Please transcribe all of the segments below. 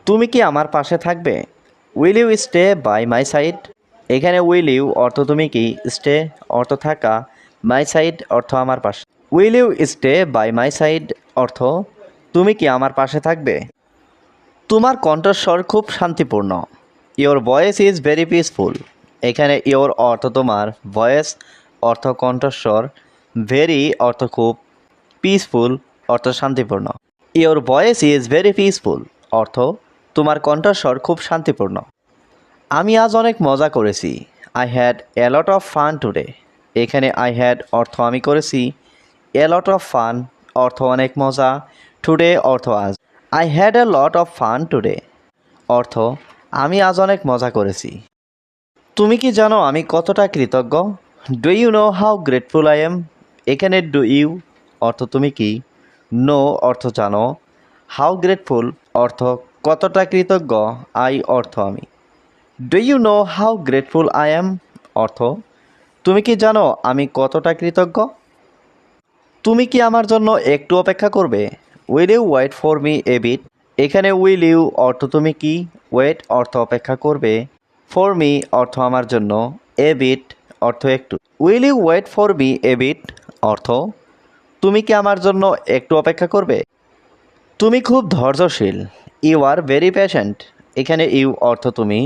তুমি কি আমার পাশে থাকবে? Will you stay by my side? এখানে উইল ইউ অর্থ তুমি কি, স্টে অর্থ থাকা, মাই সাইড অর্থ আমার পাশে। Will you stay by my side অর্থ তুমি কি আমার পাশে থাকবে? তোমার কণ্ঠস্বর খুব শান্তিপূর্ণ। Your voice is very peaceful. এখানে ইওর অর্থ তোমার, ভয়েস অর্থ কণ্ঠস্বর, ভেরি অর্থ খুব, পিসফুল অর্থ শান্তিপূর্ণ। Your voice is very peaceful অর্থ তোমার কণ্ঠস্বর খুব শান্তিপূর্ণ। আমি আজ অনেক মজা করেছি। I had a lot of fun today. এখানে আই হ্যাড অর্থ আমি করেছি, এ লট অফ ফান অর্থ অনেক মজা, টুডে অর্থ আজ। I had a lot of fun today অর্থ আমি আজ অনেক মজা করেছি। তুমি কি জানো আমি কতটা কৃতজ্ঞ? Do you know how grateful I am? এখানে ডু ইউ অর্থ তুমি কি, নো অর্থ জানো, হাউ গ্রেটফুল অর্থ কতটা কৃতজ্ঞ, আই অর্থ আমি। Do you know how grateful I am অর্থ তুমি কি জানো আমি কতটা কৃতজ্ঞ? তুমি কি আমার জন্য একটু অপেক্ষা করবে? Will you wait for me a bit? এখানে উইল ইউ অর্থ তুমি কি, ওয়েট অর্থ অপেক্ষা করবে, ফর মি অর্থ আমার জন্য, এ বিট অর্থ একটু। Will you wait for me a bit অর্থ তুমি কি আমার জন্য একটু অপেক্ষা করবে? তুমি খুব ধৈর্যশীল। You are very patient. এখানে ইউ অর্থ তুমি,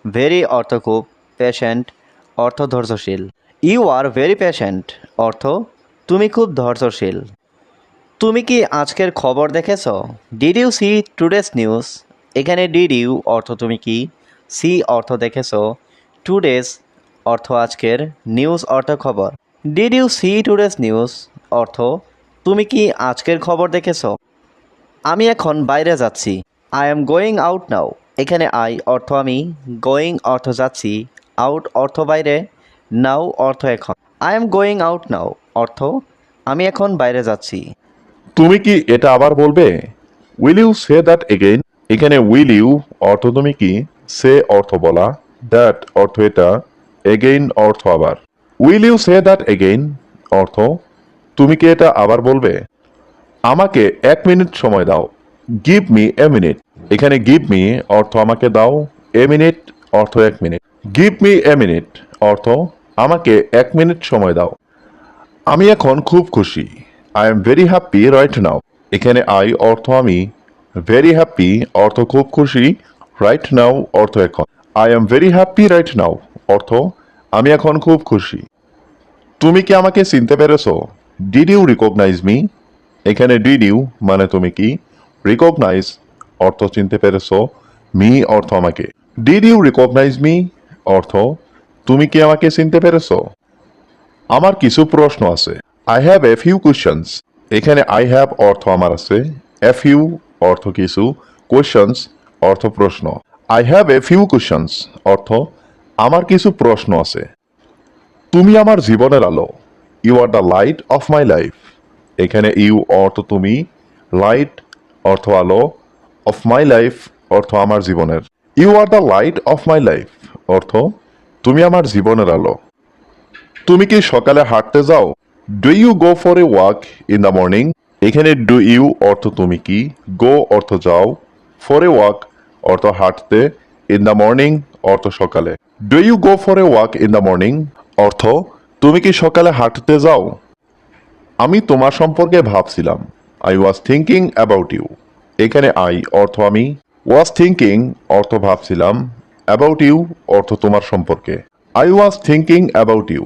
ভেরি অর্থ খুব, পেশেন্ট অর্থ ধৈর্যশীল। ইউ আর ভেরি পেশেন্ট অর্থ তুমি খুব ধৈর্যশীল। তুমি কি আজকের খবর দেখেছ? Did you see today's news? এখানে ডিড ইউ অর্থ তুমি কি, সি অর্থ দেখেছ, টুডেস অর্থ আজকের, নিউজ অর্থ খবর। Did you see today's news অর্থ তুমি কি আজকের খবর দেখেছ? আমি এখন বাইরে যাচ্ছি। I am going out now. এখানে আই অর্থ আমি, গোয়িং অর্থ যাচ্ছি, আউট অর্থ বাইরে, নাও অর্থ এখন। I am going out now অর্থ আমি এখন বাইরে যাচ্ছি। তুমি কি এটা আবার বলবে? Will you say that again? এখানে উইল ইউ অর্থ তুমি কি, সে অর্থ বলা, দ্যাট অর্থ এটা, এগেইন অর্থ আবার। Will you say that again অর্থ তুমি কি এটা আবার বলবে? আমাকে 1 মিনিট সময় দাও। Give me a minute. এখানে গিভ মি অর্থ আমাকে দাও, এ মিনিট অর্থ 1 minute. Give me a minute অর্থ আমাকে 1 মিনিট সময় দাও। আমি এখন খুব খুশি। I am very happy right now. এখানে আই অর্থ আমি, ভেরি হ্যাপি অর্থ খুব খুশি, রাইট নাও অর্থ এখন। I am very happy right now অর্থ আমি এখন খুব খুশি। তুমি কি আমাকে চিনতে পেরেছো? Did you recognise me? এখানে ডিড ইউ মানে তুমি কি, রিকগনাইজ অর্থ চিনতে পেরেছো, মি অর্থ আমাকে। ডিড ইউ রিকগনাইজ মি অর্থ তুমি কি আমাকে চিনতে পেরেছো? আমার কিছু প্রশ্ন আছে। I have a few questions. এখানে আই হ্যাভ অর্থ আমার আছে, এ ফিউ অর্থ কিছু, কোয়েশ্চেন্স অর্থ প্রশ্ন। I have a few questions অর্থ আমার কিছু প্রশ্ন আছে। তুমি আমার জীবনের আলো। You are the light of my life. এখানে ইউ অর্থ তুমি, লাইট অর্থ আলো, অফ মাই লাইফ অর্থ আমার জীবনের। You are the light of my life অর্থ তুমি আমার জীবনের আলো। তুমি কি সকালে হাঁটতে যাও? Do you go for a walk in the morning? এখানে ডু ইউ অর্থ তুমি কি, গো অর্থ যাও, ফর এ ওয়াক অর্থ হাঁটতে, ইন দ্য মর্নিং অর্থ সকালে। Do you go for a walk in the morning অর্থ তুমি কি সকালে হাঁটতে যাও? আমি তোমার সম্পর্কে ভাবছিলাম। I was thinking about you. এখানে আই অর্থ আমি, ওয়াজ থিঙ্কিং অর্থ ভাবছিলাম, অ্যাবাউট ইউ অর্থ তোমার সম্পর্কে। I was thinking about you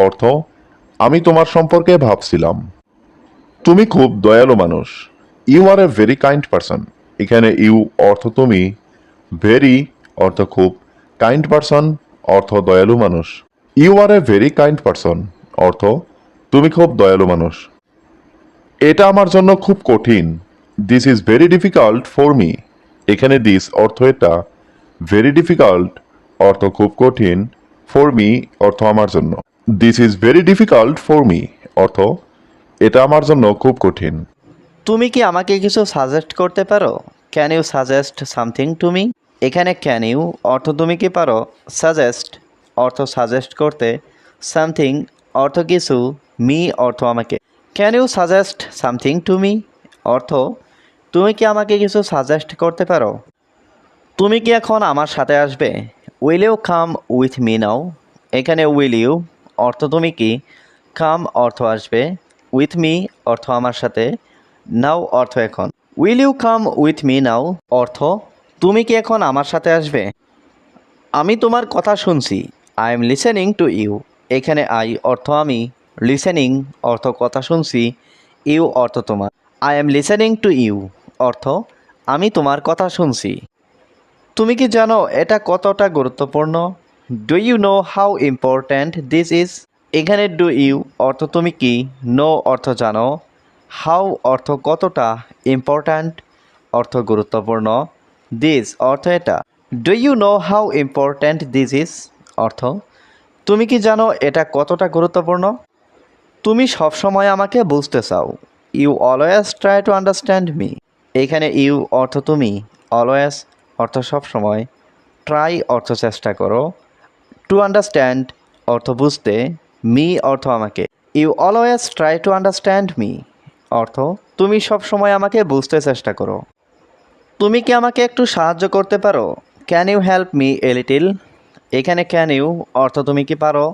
অর্থ আমি তোমার সম্পর্কে ভাবছিলাম। তুমি খুব দয়ালু মানুষ। You are a very kind person. এখানে ইউ অর্থ তুমি, ভেরি অর্থ খুব, কাইন্ড পারসন অর্থ দয়ালু মানুষ। You are a very kind person অর্থ তুমি খুব দয়ালু মানুষ। এটা আমার জন্য খুব কঠিন। This is very difficult for me. এখানে দিস অর্থ এটা, ভেরি ডিফিকাল্ট অর্থ খুব কঠিন, ফর মি অর্থ আমার জন্য। This is very difficult for me অর্থ এটা আমার জন্য খুব কঠিন। তুমি কি আমাকে কিছু সাজেস্ট করতে পারো? Can you suggest something to me? এখানে ক্যান ইউ অর্থ তুমি কি পারো, সাজেস্ট অর্থ সাজেস্ট করতে, সামথিং অর্থ কিছু, মি অর্থ আমাকে। Can you suggest something to me অর্থ তুমি কি আমাকে কিছু সাজেস্ট করতে পারো? তুমি কি এখন আমার সাথে আসবে? Will you come with me now? এখানে উইল ইউ অর্থ তুমি কি, কাম অর্থ আসবে, উইথ মি অর্থ আমার সাথে, নাও অর্থ এখন। Will you come with me now অর্থ তুমি কি এখন আমার সাথে আসবে? আমি তোমার কথা শুনছি। I am listening to you. এখানে আই অর্থ আমি, লিসেনিং অর্থ কথা শুনছি, ইউ অর্থ তোমার। I am listening to you অর্থ আমি তোমার কথা শুনছি। তুমি কি জানো এটা কতটা গুরুত্বপূর্ণ? Do you know how important this is? এখানে ডু ইউ অর্থ তুমি কি, নো অর্থ জানো, হাউ অর্থ কতটা, ইম্পর্ট্যান্ট অর্থ গুরুত্বপূর্ণ, দিস অর্থ এটা। Do you know how important this is অর্থ তুমি কি জানো এটা কতটা গুরুত্বপূর্ণ? তুমি সবসময় আমাকে বুঝতে চাও। You always try to understand me. এখানে ইউ অর্থ তুমি, অলওয়েজ অর্থ সবসময়, ট্রাই অর্থ চেষ্টা করো, টু আন্ডারস্ট্যান্ড অর্থ বুঝতে, মি অর্থ আমাকে। You always try to understand me অর্থ তুমি সবসময় আমাকে বুঝতে চেষ্টা করো। তুমি কি আমাকে একটু সাহায্য করতে পারো? Can you help me a little? এখানে ক্যান ইউ অর্থ তুমি কি পারো,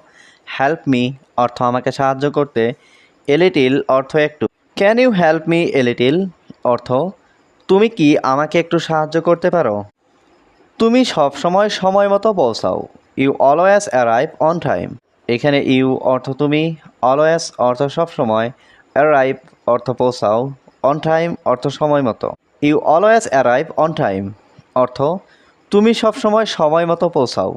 হেল্প মি অর্থ আমাকে সাহায্য করতে, এ লিটিল অর্থ একটু। Can you help me a little অর্থ তুমি কি আমাকে একটু সাহায্য করতে পারো? তুমি সবসময় সময় মতো পৌঁছাও। You always arrive on time. এখানে ইউ অর্থ তুমি, অলওয়েজ অর্থ সবসময়, অ্যারাইভ অর্থ পৌঁছাও, অন টাইম অর্থ সময় মতো। You always arrive on time অর্থ তুমি সবসময় সময় মতো পৌঁছাও।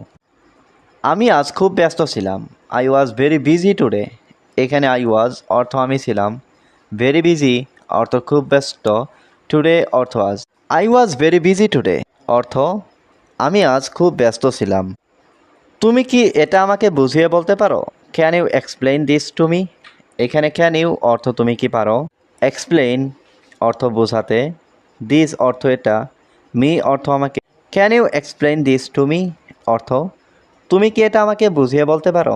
আমি আজ খুব ব্যস্ত ছিলাম। I was very busy today. এখানে আই ওয়াজ অর্থ আমি ছিলাম, ভেরি বিজি অর্থ খুব ব্যস্ত, টুডে অর্থ আজ। I was very busy today অর্থ আমি আজ খুব ব্যস্ত ছিলাম। তুমি কি এটা আমাকে বুঝিয়ে বলতে পারো? Can you explain this to me? এখানে ক্যান ইউ অর্থ তুমি কি পারো, এক্সপ্লেইন অর্থ বোঝাতে, দিস অর্থ এটা, মি অর্থ আমাকে। Can you explain this to me অর্থ তুমি কি এটা আমাকে বুঝিয়ে বলতে পারো?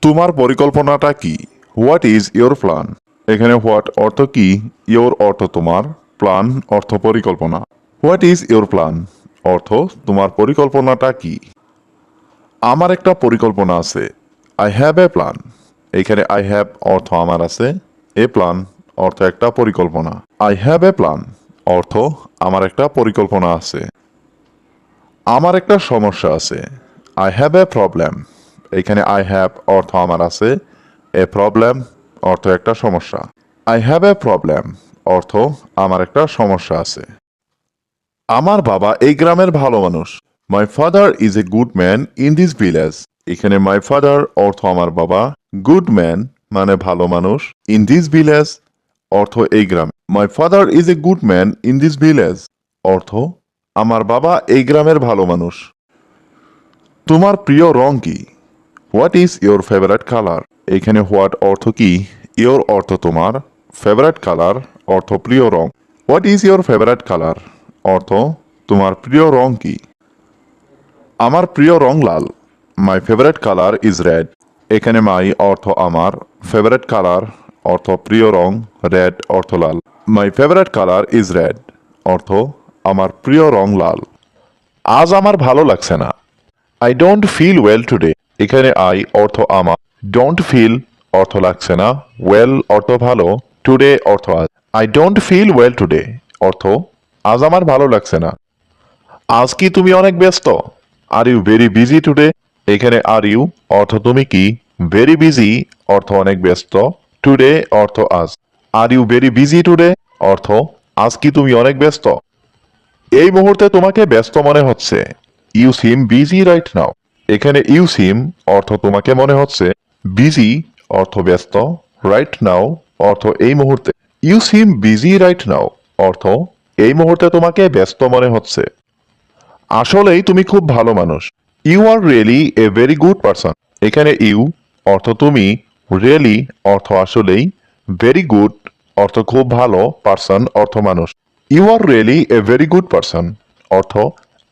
তোমার পরিকল্পনাটা কি? What is your plan? এখানে হোয়াট অর্থ কি, ইয়োর অর্থ তোমার, প্ল্যান অর্থ পরিকল্পনা। হোয়াট ইজ ইয়োর প্ল্যান অর্থ তোমার পরিকল্পনাটা কি? আমার একটা পরিকল্পনা আছে। I have A plan. এখানে আই হ্যাভ অর্থ আমার আছে, এ প্ল্যান অর্থ একটা পরিকল্পনা। আই হ্যাভ এ প্ল্যান অর্থ আমার একটা পরিকল্পনা আছে। আমার একটা সমস্যা আছে। I have A problem. এখানে আই হ্যাভ অর্থ আমার আছে, এ প্রবলেম অর্থ একটা সমস্যা। আই হ্যাভ এ প্রবলেম অর্থ আমার একটা সমস্যা আছে। আমার বাবা এই গ্রামের ভালো মানুষ। My father is a good man in this village. এখানে মাই ফাদার অর্থ আমার বাবা, গুড ম্যান মানে ভালো মানুষ, ইন দিস ভিলেজ অর্থ এই গ্রামে। My father is a good man in this village অর্থ আমার বাবা এই গ্রামের ভালো মানুষ। তোমার প্রিয় রং কি? What is your favourite colour? এখানে হোয়াট অর্থ কি, ইয়োর অর্থ তোমার, ফেভারিট কালার অর্থ প্রিয় রং। What is your favourite colour অর্থ তোমার প্রিয় রং কি? আমার প্রিয় রং লাল। My favourite colour is red. এখানে মাই অর্থ আমার, ফেভারিট কালার অর্থ প্রিয় রং, রেড অর্থ লাল। My favourite colour is red অর্থ আমার প্রিয় রং লাল। আজ আমার ভালো লাগছে না। I don't feel well today. এখানে আই অর্থ আমার, ডোন্ট ফিল অর্থ লাগছে না, ওয়েল অর্থ ভালো, টুডে অর্থ আজ। I don't feel well today অর্থ আজ আমার ভালো লাগছে না। আজ কি তুমি অনেক ব্যস্ত? Are you very busy today. এখানে আর ইউ অর্থ তুমি কি, ভেরি বিজি অর্থ অনেক ব্যস্ত, টুডে অর্থ আজ। Are you very busy today অর্থ আজ কি তুমি অনেক ব্যস্ত? এই মুহূর্তে তোমাকে ব্যস্ত মনে হচ্ছে। You seem busy right now. এখানে ইউ সিম অর্থ তোমাকে মনে হচ্ছে, বিজি অর্থ ব্যস্ত, রাইট নাও অর্থ এই মুহূর্তে। You seem busy right now অর্থ এই মুহূর্তে তোমাকে ব্যস্ত মনে হচ্ছে। আসলেই তুমি খুব ভালো মানুষ। You are really a very good person. এখানে ইউ অর্থ তুমি, রিয়েলি অর্থ আসলেই, ভেরি গুড অর্থ খুব ভালো, পারসন অর্থ মানুষ। You are really a very good person অর্থ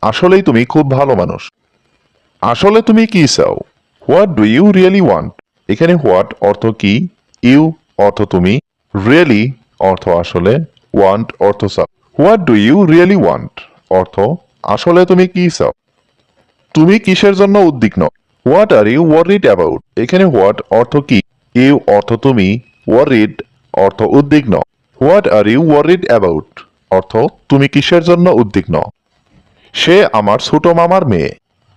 আসলেই তুমি খুব ভালো মানুষ। আসলে তুমি কি চাও? What do you really want? এখানে হোয়াট অর্থ কি, ইউ অর্থ তুমি, রিয়েলি অর্থ আসলে, ওয়ান্ট অর্থ চাও। What do you really want অর্থ আসলে তুমি কি চাও? তুমি কিসের জন্য উদ্বিগ্ন? What are you worried about? এখানে হোয়াট অর্থ কি, ইউ অর্থ তুমি, ওয়ারিড অর্থ উদ্বিগ্ন। What are you worried about অর্থ তুমি কিসের জন্য উদ্বিগ্ন। সে আমার ছোট মামার মেয়ে।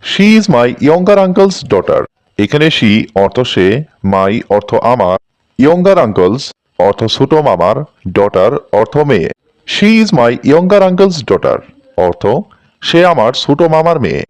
She is my younger uncle's daughter. এখানে শি অর্থ সে, মাই অর্থ আমার, ইয়ঙ্গার আঙ্কলস অর্থ ছোট মামার, ডটার অর্থ মেয়ে। She is my younger uncle's daughter অর্থ সে আমার ছোট মামার মেয়ে।